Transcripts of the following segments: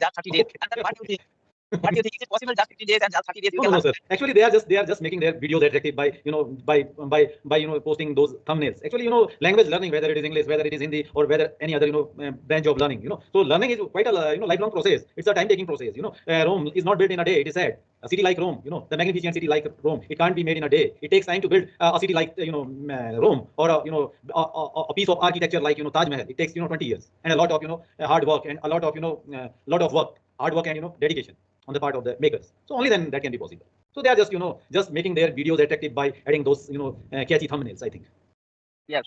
just 30 days. And then what do you think? What do you think? Is it possible just 15 days and just 30 days you No, can no, learn? sir. Actually, they are just making their videos attractive by posting those thumbnails. Actually, language learning, whether it is English, whether it is Hindi, or whether any other branch of learning. So learning is quite a lifelong process. It's a time-taking process. Rome is not built in a day. It is said. A city like Rome, the magnificent city like Rome, it can't be made in a day. It takes time to build a city like Rome, or a piece of architecture like Taj Mahal. It takes 20 years and a lot of hard work, and a lot of lot of work, hard work, and dedication on the part of the makers. So only then that can be possible. So they are just making their videos attractive by adding those catchy thumbnails, I think. Yes,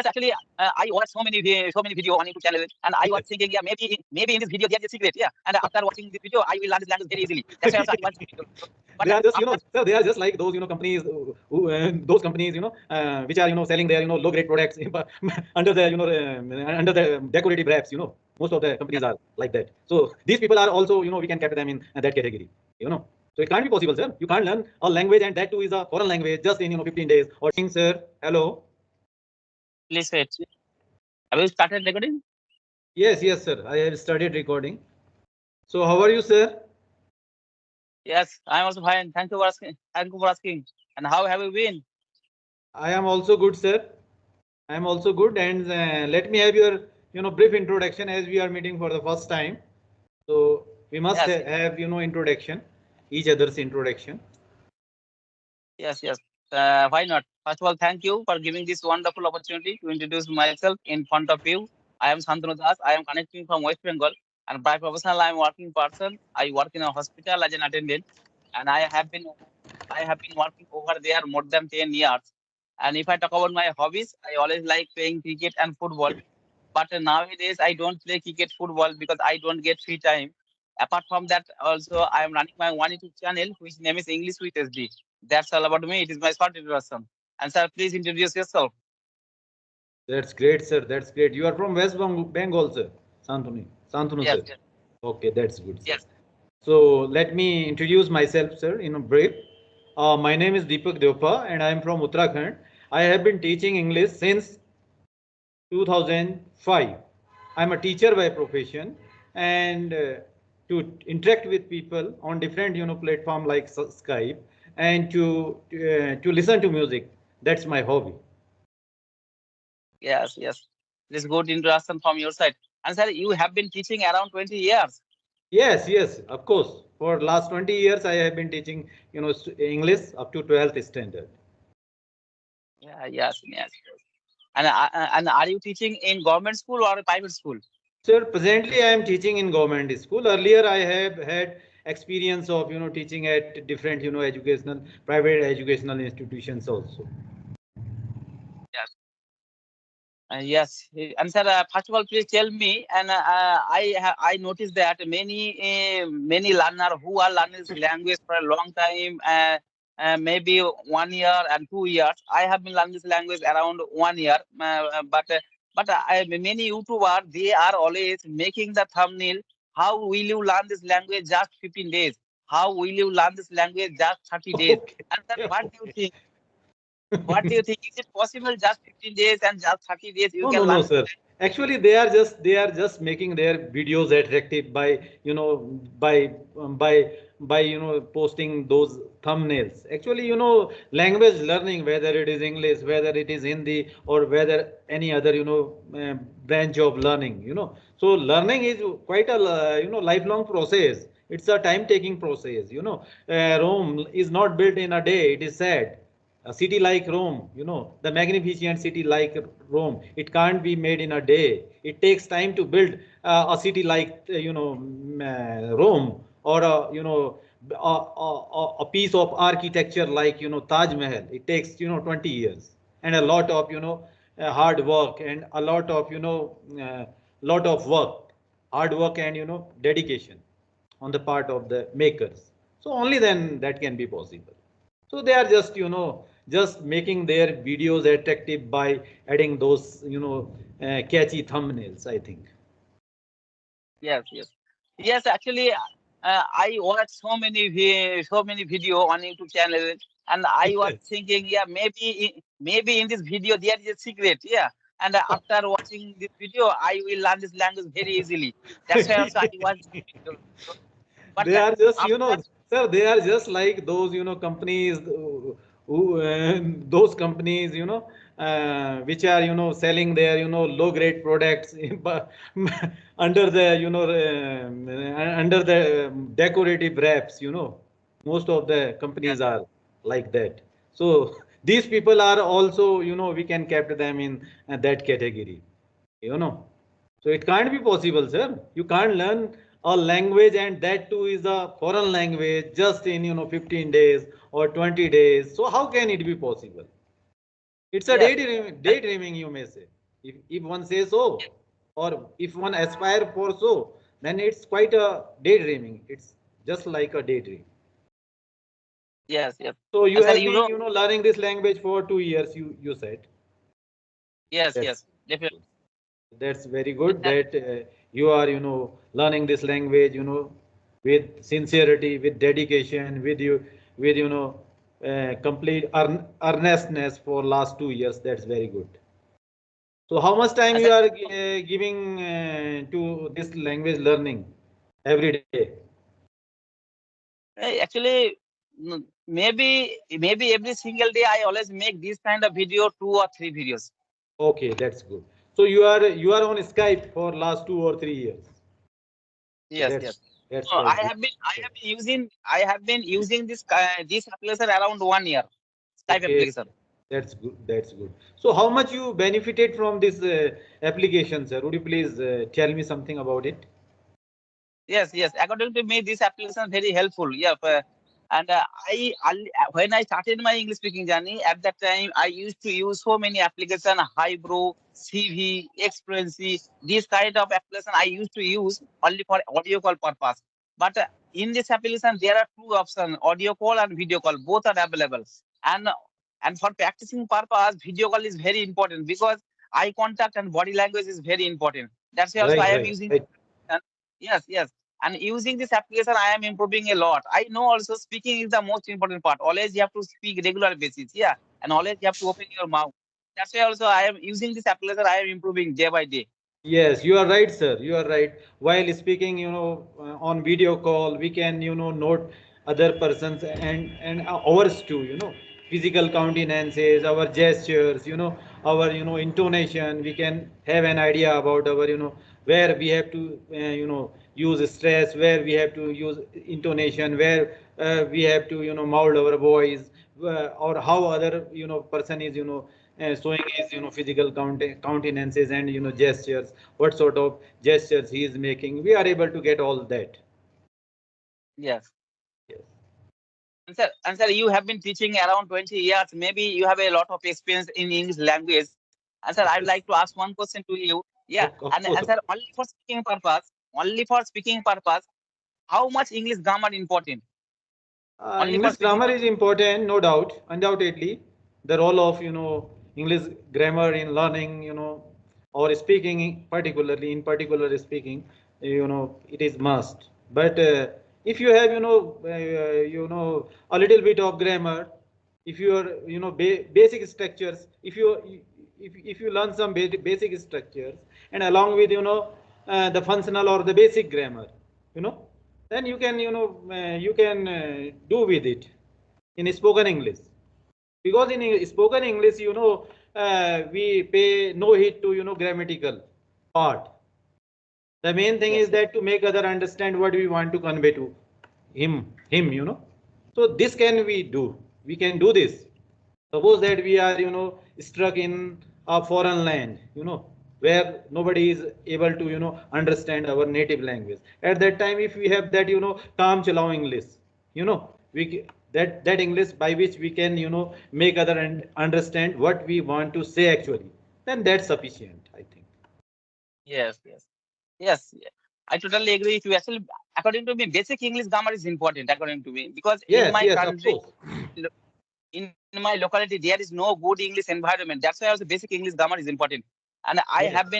actually, I watched so many video on YouTube channel, and I was thinking, yeah, maybe in this video there is a secret, yeah. And after watching this video, I will learn this language very easily. That's why I watched video. But They are just sir, they are just like those companies those companies which are selling their low grade products under the under the decorative wraps. Most of the companies are like that. So these people are also we can capture them in that category. So it can't be possible, sir. You can't learn a language, and that too is a foreign language, just in 15 days. Or sir, hello. please wait. Have you started recording? Yes, sir. I have started recording. So how are you, sir? Yes, I am also fine. Thank you for asking. Thank you for asking. And how have you been? I am also good, sir. I am also good, and let me have your brief introduction, as we are meeting for the first time. So we must have introduction, each other's introduction. Yes. Why not? First of all, thank you for giving this wonderful opportunity to introduce myself in front of you. I am Shantanu Das. I am connecting from West Bengal, and by professional, I am working person. I work in a hospital as an attendant, and I have been working over there more than 10 years. And if I talk about my hobbies, I always like playing cricket and football. But nowadays, I don't play cricket, football because I don't get free time. Apart from that, also I am running my one YouTube channel, which name is English with SD. That's all about me. It is my short introduction. And sir, please introduce yourself. That's great, sir. That's great. You are from West Bengal, sir. Shantanu, Yes. sir. Okay, that's good, sir. Yes. So let me introduce myself, sir, in a brief. My name is Deepak Deopa, and I am from Uttarakhand. I have been teaching English since 2005. I'm a teacher by profession, and to interact with people on different platform like Skype, and to listen to music. That's my hobby. Yes. This is good introduction from your side. And sir, you have been teaching around 20 years. Yes, of course. For last 20 years, I have been teaching English up to 12th standard. Yeah, yes. And are you teaching in government school or a private school? Sir, presently I am teaching in government school. Earlier I have had experience of teaching at different educational private educational institutions also. Yes. Yes, and sir, first of all, please tell me. And I noticed that many learner who are learning this language for a long time, maybe 1 year and 2 years. I have been learning this language around 1 year, but many YouTubers, they are always making the thumbnail. How will you learn this language just 15 days? How will you learn this language just 30 days? Okay. And sir, what do you think? What do you think? Is it possible just 15 days and just 30 days you can No, learn? sir. Actually, they are just making their videos attractive by by by posting those thumbnails. Actually, language learning, whether it is English, whether it is Hindi, or whether any other branch of learning. So learning is quite a lifelong process. It's a time-taking process. Rome is not built in a day. It is said. A city like Rome, the magnificent city like Rome, it can't be made in a day. It takes time to build a city like, Rome, or a piece of architecture like, Taj Mahal. It takes, 20 years and a lot of, hard work, and a lot of work, hard work, and, dedication on the part of the makers. So only then that can be possible. So they are just making their videos attractive by adding those, catchy thumbnails, I think. Yes. Actually, I watched so many video on YouTube channel, and I was thinking, yeah, maybe in this video there is a secret. Yeah, And after watching this video, I will learn this language very easily. That's why also I watch this video. But They are just, after, sir, they are just like those, companies who, those companies, which are, selling their, low grade products but under the, under the decorative wraps, most of the yes, companies are like that. So these people are also, we can kept them in that category, you know. So it can't be possible, sir. You can't learn a language, and that too is a foreign language, just in 15 days or 20 days. So how can it be possible? It's a yes, daydreaming, you may say. If one says so, or if one aspire for so, then it's quite a daydreaming. It's just like a daydream. yes, yes. So you And sir, have been, learning this language for 2 years. You said. yes, That's yes, definitely. that's very And good sir, that you are, learning this language, with sincerity, with dedication, with, complete earnestness for last 2 years. That's very good. So how much time and you sir, are giving to this language learning every day? actually, maybe every single day I always make this kind of video, 2 or 3 videos. Okay, that's good. So you are on Skype for last 2 or 3 years. Okay, Yes, that's yes. that's So quite good. I have been using this application around 1 year. Skype Okay, application. that's good. That's good. So, how much you benefited from this application, sir? Would you please tell me something about it? Yes, yes. According to me, this application is very helpful. Yeah, and when I started my English speaking journey, at that time I used to use so many applications, Hybro, CV, Experiency. This kind of application I used to use only for audio call purpose. But in this application, there are two options: audio call and video call. Both are available. And and for practicing purpose, video call is very important because eye contact and body language is very important. That's why also Right, I am right, using. right. Yes, yes. And using this application, I am improving a lot. I know also speaking is the most important part. Always you have to speak regular basis. Yeah. And always you have to open your mouth. That's why also I am using this application. I am improving day by day. Yes, you are right, sir. You are right. While speaking, on video call, we can, note other persons and ours too. Physical countenances, our gestures, our, intonation. We can have an idea about our, where we have to, use stress, where we have to use intonation, where we have to, mold our voice, or how other, person is, showing his, physical countenances and, gestures, what sort of gestures he is making. We are able to get all that. Yes. Yes. And sir, you have been teaching around 20 years. Maybe you have a lot of experience in English language. And sir, I'd Yes. like to ask one question to you. Yeah. Of And course. sir, only for speaking purpose, how much English grammar important? Only for English speaking grammar is purpose. important, no doubt, undoubtedly. The role of, English grammar in learning, or speaking, particularly in particular speaking, it is must. But if you have, a little bit of grammar, if you are, basic structures, if you learn some basic structures, and along with, the functional or the basic grammar, you know then you can do with it in spoken English, because in spoken English, we pay no heed to, grammatical part. The main thing is Yes, yes. that to make other understand what we want to convey to him. So this can we do. We can do this. Suppose that we are, struck in a foreign land, where nobody is able to, understand our native language. At that time, if we have that, calm chalao English, that English by which we can, make other and understand what we want to say actually, then that's sufficient, I think. Yes, yes. Yes, yeah. I totally agree with you. Actually, according to me, basic English grammar is important, according to me, because in Yes, my yes, of country, course. in my locality, there is no good English environment. That's why also basic English grammar is important. And Yes. I have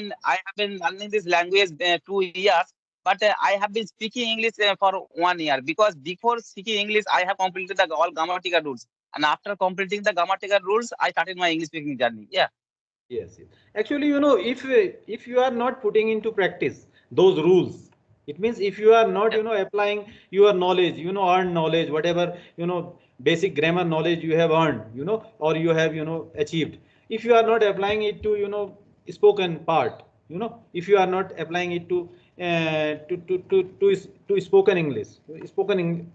been learning this language 2 years, but I have been speaking English for 1 year, because before speaking English, I have completed all grammatical rules. And after completing the grammatical rules, I started my English speaking journey. Yeah. Yes, yes. Actually, if you are not putting into practice those rules, it means if you are not, Yes, applying your knowledge, earned knowledge, whatever, basic grammar knowledge you have earned, or you have, achieved. If you are not applying it to, spoken part, if you are not applying it to, to spoken English,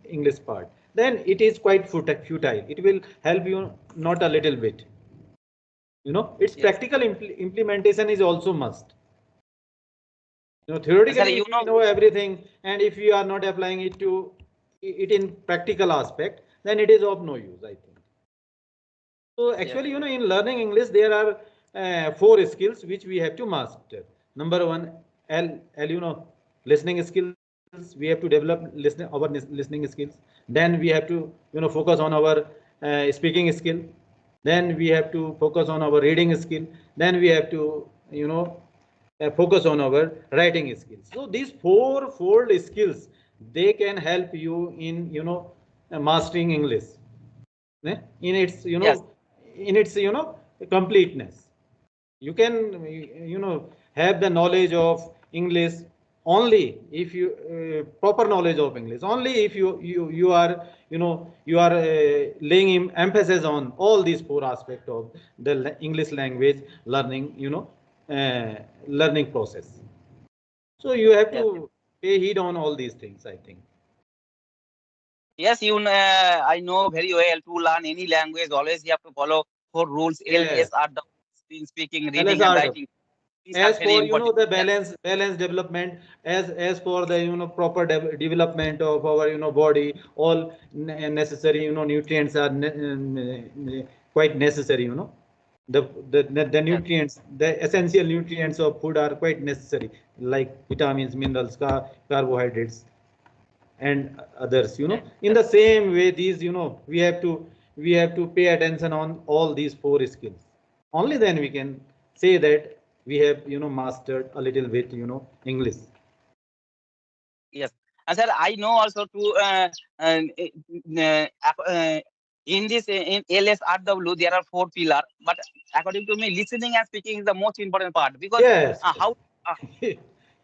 English part, then it is quite futile. It will help you not a little bit. Its yes. practical implementation is also must. And sir, Theoretically we know everything, and if we are not applying it to it in practical aspect, then it is of no use, I think. So yes, actually, in learning English, there are four skills which we have to master. Number one, listening skills. We have to develop listening skills. Then we have to, focus on our speaking skill. Then we have to focus on our reading skill. Then we have to, focus on our writing skills. So these four-fold skills, they can help you in, mastering English, in its yes, completeness. You can have the knowledge of English only if you proper knowledge of English only if you are you are laying emphasis on all these four aspects of the English language learning, uh, learning process. So you have yes. to pay heed on all these things, I think. Yes, I know very well to learn any language. Always you have to follow four rules: L, S, Yes, R, W, speaking, reading, and LSR. writing. These are As very for important. the Yes, balance development, as for the proper development of our body, all necessary nutrients are quite necessary. The yes, nutrients, the essential nutrients of food are quite necessary, like vitamins, minerals, carbohydrates, and others. yes, In the same way, these we have to pay attention on all these four skills. Only then we can say that we have mastered a little bit English. yes. And sir, I know also to in this in LSRW there are four pillars, but according to me, listening and speaking is the most important part because Yes. uh, how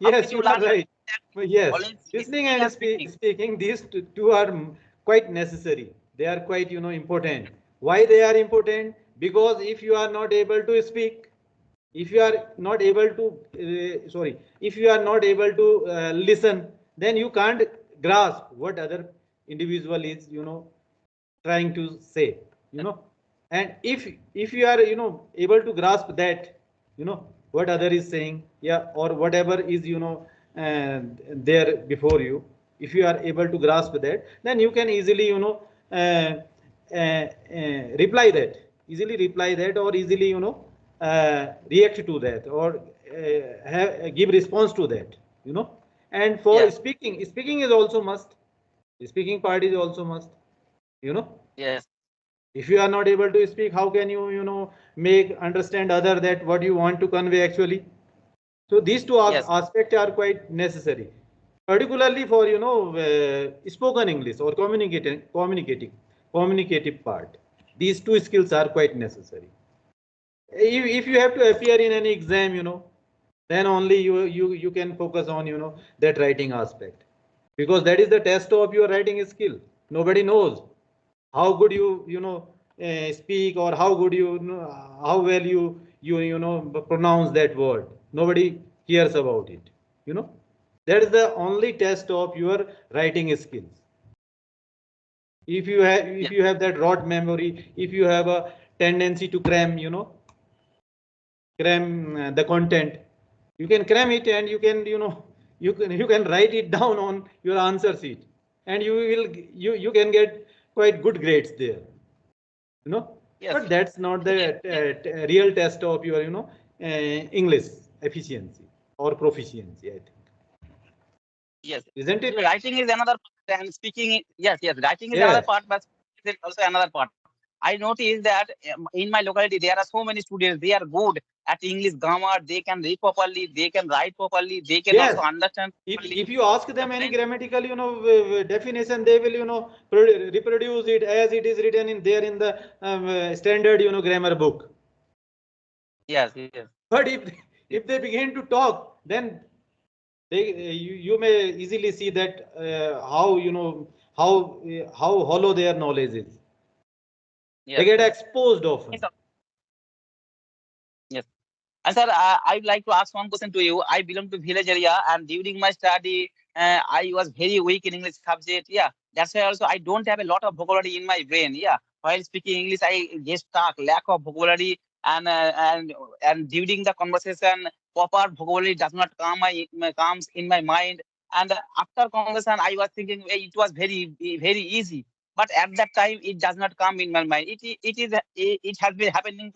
can Yes, you you are learn right. But yes, always listening listening and and speaking? speaking, these two are quite necessary. They are quite important. Why they are important? Because if you are not able to speak, if you are not able to if you are not able to listen, then you can't grasp what other individual is trying to say, you know and if you are able to grasp that, what other is saying, yeah, or whatever is uh, there before you, if you are able to grasp that, then you can easily uh, reply that, or easily react to that, or give response to that, and for Yes, speaking is also must. Speaking part is also must, you know yes, if you are not able to speak, how can you make understand other that what you want to convey actually. So these two yes, aspects are quite necessary, particularly for spoken English or communicative part. These two skills are quite necessary. If you have to appear in any exam, then only you can focus on that writing aspect, because that is the test of your writing skill. Nobody knows how good speak, or how good how well you pronounce that word. Nobody cares about it. you know that is the only test of your writing skills. If yes, you have that rote memory, if you have a tendency to cram the content, you can cram it, and you can write it down on your answer sheet, and you can get quite good grades there, you know yes. but that's not the Actually, real test of your English efficiency or proficiency, I think. yes. Isn't Actually, it? writing is another part, and speaking is, yes, yes. Writing is another Yes. part, but speaking is also another part. I noticed that in my locality there are so many students. They are good at English grammar. They can read properly. They can write properly. They can also Yes. understand if properly. if you ask The them any point, grammatical definition, they will reproduce it as it is written in there in the standard grammar book. Yes, yes, But if they begin to talk, then you may easily see that how how hollow their knowledge is. They yes, get yes. exposed often. Yes, yes. And sir, I'd like to ask one question to you. I belong to village area, and during my study, I was very weak in English subject. Yeah, that's why also I don't have a lot of vocabulary in my brain. Yeah, while speaking English, I get stuck, lack of vocabulary, and and during the conversation, proper vocabulary does not comes in my mind. And after conversation, I was thinking it was very easy. But at that time, it does not come in my mind. It has been happening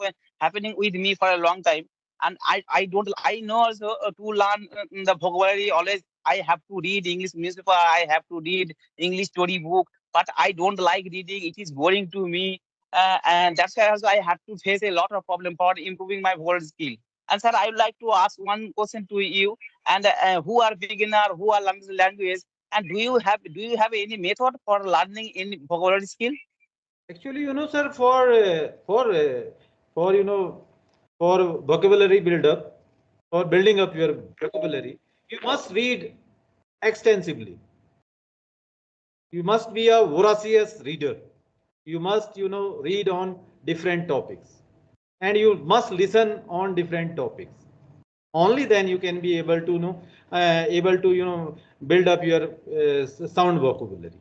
with me for a long time, and I know also to learn the vocabulary always I have to read English newspaper, I have to read English story book, but I don't like reading. It is boring to me, and that's why also I have to face a lot of problem for improving my vocabulary skill. And sir, I would like to ask one question to you, and who are beginner, who are learning language, and do you have any method for learning in vocabulary skill? Actually, sir, for for vocabulary build up, for building up your vocabulary, you must read extensively. You must be a voracious reader. You must read on different topics, and you must listen on different topics. Only then you can be able to able to build up your sound vocabulary,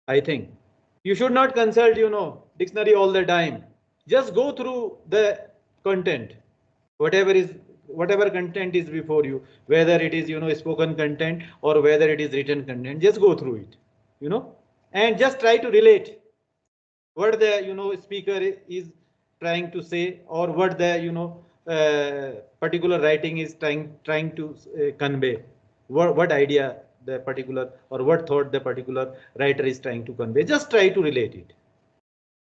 I think. You should not consult dictionary all the time. Just go through the content, whatever is whatever content is before you, whether it is spoken content or whether it is written content. Just go through it, you know and just try to relate what the speaker is trying to say, or what the particular writing is trying to convey, what idea the particular, or what thought the particular writer is trying to convey. Just try to relate it,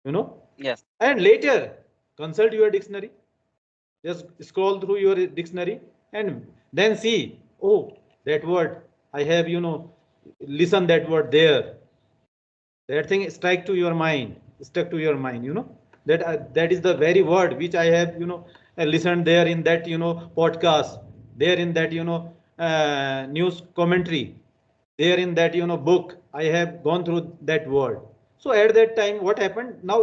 you know Yes, and later consult your dictionary. Just scroll through your dictionary and then see, oh, that word I have listen that word there, that thing strike to your mind, stuck to your mind, that that is the very word which I have listened there in that podcast, there in that news commentary, there in that book I have gone through that word. So at that time what happened, now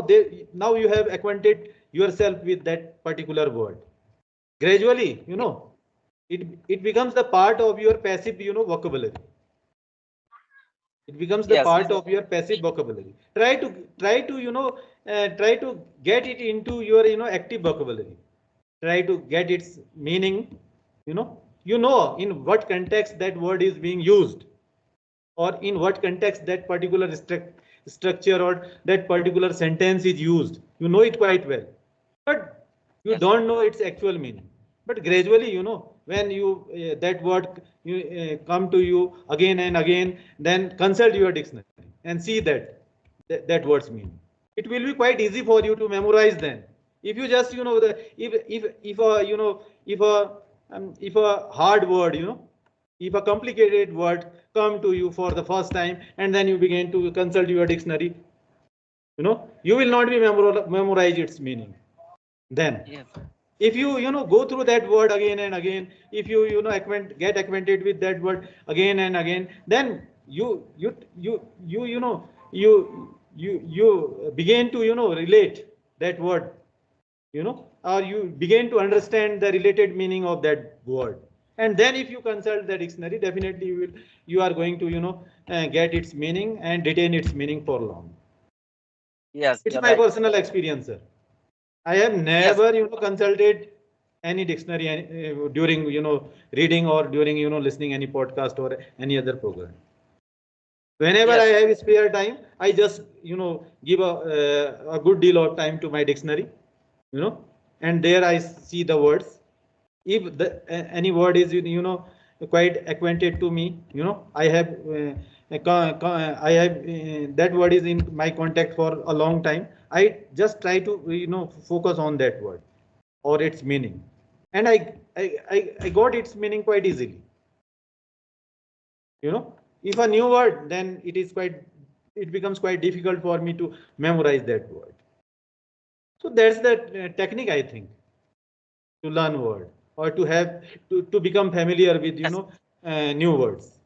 you have acquainted yourself with that particular word. Gradually it becomes the part of your passive vocabulary. It becomes the yes, part of your passive vocabulary. Try to try to get it into your active vocabulary. Try to get its meaning. In what context that word is being used, or in what context that particular structure or that particular sentence is used. You know it quite well, but you yes, don't know its actual meaning. But gradually, when you that word come to you again and again, then consult your dictionary and see that word's meaning. It will be quite easy for you to memorize then. If you just if a if a hard word, if a complicated word come to you for the first time, and then you begin to consult your dictionary, you will not be memorize its meaning then. yes, If you go through that word again and again, if you get acquainted with that word again and again, then you begin to relate that word, or you begin to understand the related meaning of that word. And then if you consult the dictionary, definitely you are going to get its meaning and retain its meaning for long. yes, It's you're my right. personal experience, sir. I have Yes, never, consulted any dictionary during, reading, or during, listening any podcast or any other program. Whenever I yes, have spare time, I just, give a good deal of time to my dictionary, you know, and there I see the words. If any word is, quite acquainted to me, I have, I have that word is in my contact for a long time. I just try to, focus on that word or its meaning, and I got its meaning quite easily. If a new word, then it becomes quite difficult for me to memorize that word. So that's the technique, I think. to learn word or to have to become familiar with Yes. new words.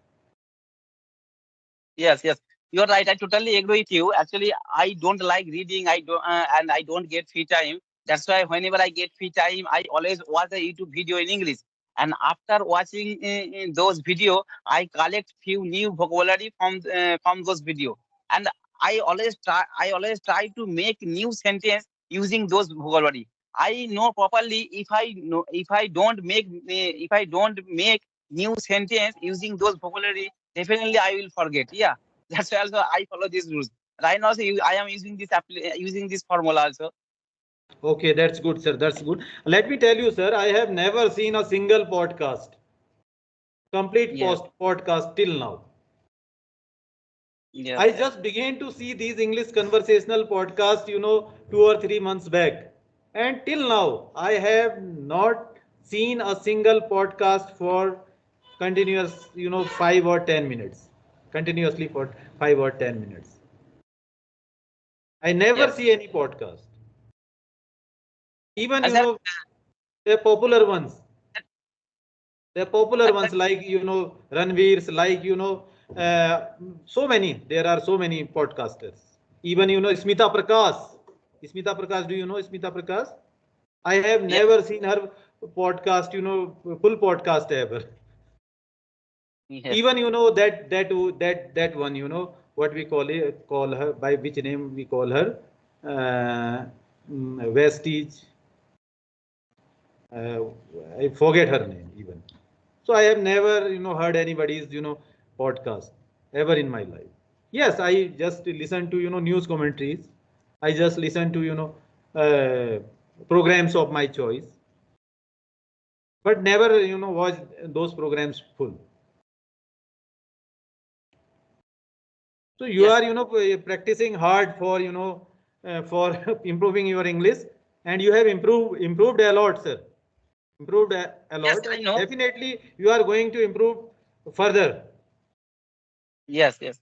Yes, yes, you're right. I totally agree with you. Actually, I don't like reading. I don't, and I don't get free time. That's why whenever I get free time, I always watch a YouTube video in English. And after watching those video, I collect few new vocabulary from those video. And I always try to make new sentence using those vocabulary. I know properly if I don't make new sentence using those vocabulary, definitely I will forget. Yeah, that's why also I follow these rules. Right now, so I am using using this formula also. Okay, that's good, sir. That's good. Let me tell you, sir, I have never seen a single podcast, complete Yes, podcast till now. yes, I yes, just began to see these English conversational podcasts, 2 or 3 months back. And till now, I have not seen a single podcast for continuous, 5 or 10 minutes. Continuously for 5 or 10 minutes. I never yes. see any podcast. Even, And sir, the popular ones. The popular and sir, ones like Ranveers, like so many. There are so many podcasters. Even Smita Prakash. Smita Prakash, do you know Smita Prakash? I have yes, never seen her podcast. Full podcast ever. yes, Even that one. What we call her, by which name we call her. Vestige. uh, I forget her name even. So I have never, heard anybody's, podcast ever in my life. Yes, I just listen to, news commentaries. I just listen to, programs of my choice, but never, watch those programs full. So you yes, are, practicing hard for, for improving your English, and you have improved a lot, sir. Improved a yes. lot, I and know. definitely you are going to improve further. Yes, yes,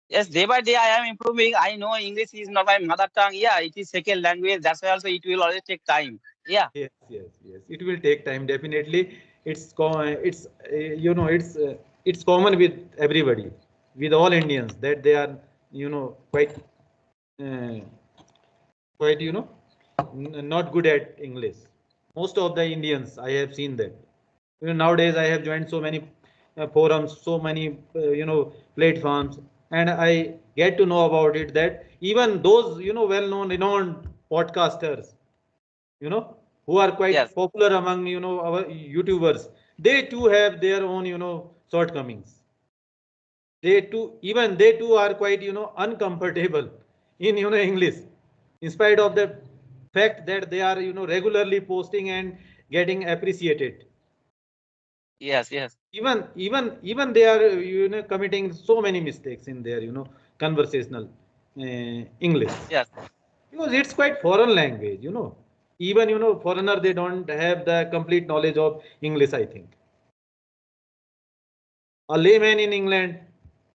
yes. Day by day, I am improving. I know English is not my mother tongue. Yeah, it is second language. That's why also it will always take time. Yeah, Yes, yes, yes. It will take time, definitely. It's common with everybody, with all Indians, that they are, uh, quite, not good at English. Most of the Indians, I have seen that. Nowadays I have joined so many forums, so many, platforms, and I get to know about it that even those, well-known, renowned podcasters, you know, who are quite yes, popular among, our YouTubers, they too have their own, shortcomings. They too are quite, uncomfortable in, English, in spite of the fact that they are, regularly posting and getting appreciated. yes, yes, Even they are, committing so many mistakes in their, conversational English, yes, because it's quite foreign language. Even, foreigner, they don't have the complete knowledge of English, I think. A layman in England,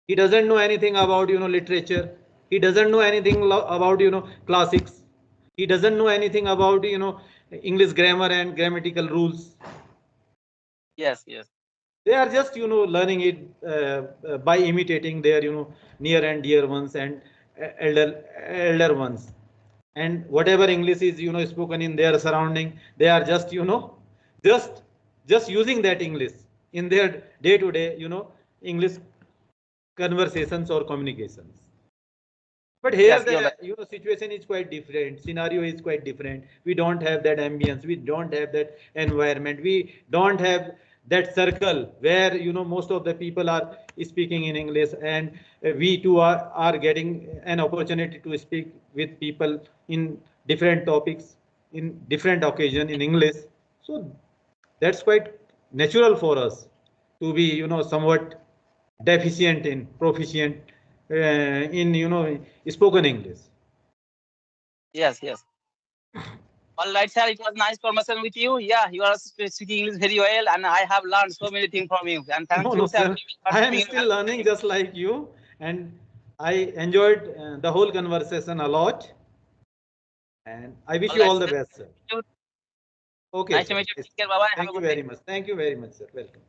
he doesn't know anything about, literature. He doesn't know anything about, classics. He doesn't know anything about, English grammar and grammatical rules. yes, yes, They are just, learning it by imitating their, near and dear ones and elder ones. And whatever English is, spoken in their surrounding, they are just, just just using that English in their day to day, English conversations or communications. But here yes. You're the, right. situation is quite different. Scenario is quite different. We don't have that ambience. We don't have that environment. We don't have that circle where, most of the people are speaking in English, and we too are getting an opportunity to speak with people in different topics, in different occasion in English. So that's quite natural for us to be, somewhat deficient in proficient in, spoken English. Yes, yes. All right, sir. It was nice conversation with you. Yeah, you are speaking English very well, and I have learned so many things from you. And No, thank no, you, sir, sir. for I am giving still valuable learning time. just like you, and I enjoyed the whole conversation a lot. And I wish All you right, all sir. the best, sir. Thank you. Okay, Nice to sir. meet you. Yes. Take care. Bye bye. Have a Thank you good day. very much. Thank you very much, sir. Welcome.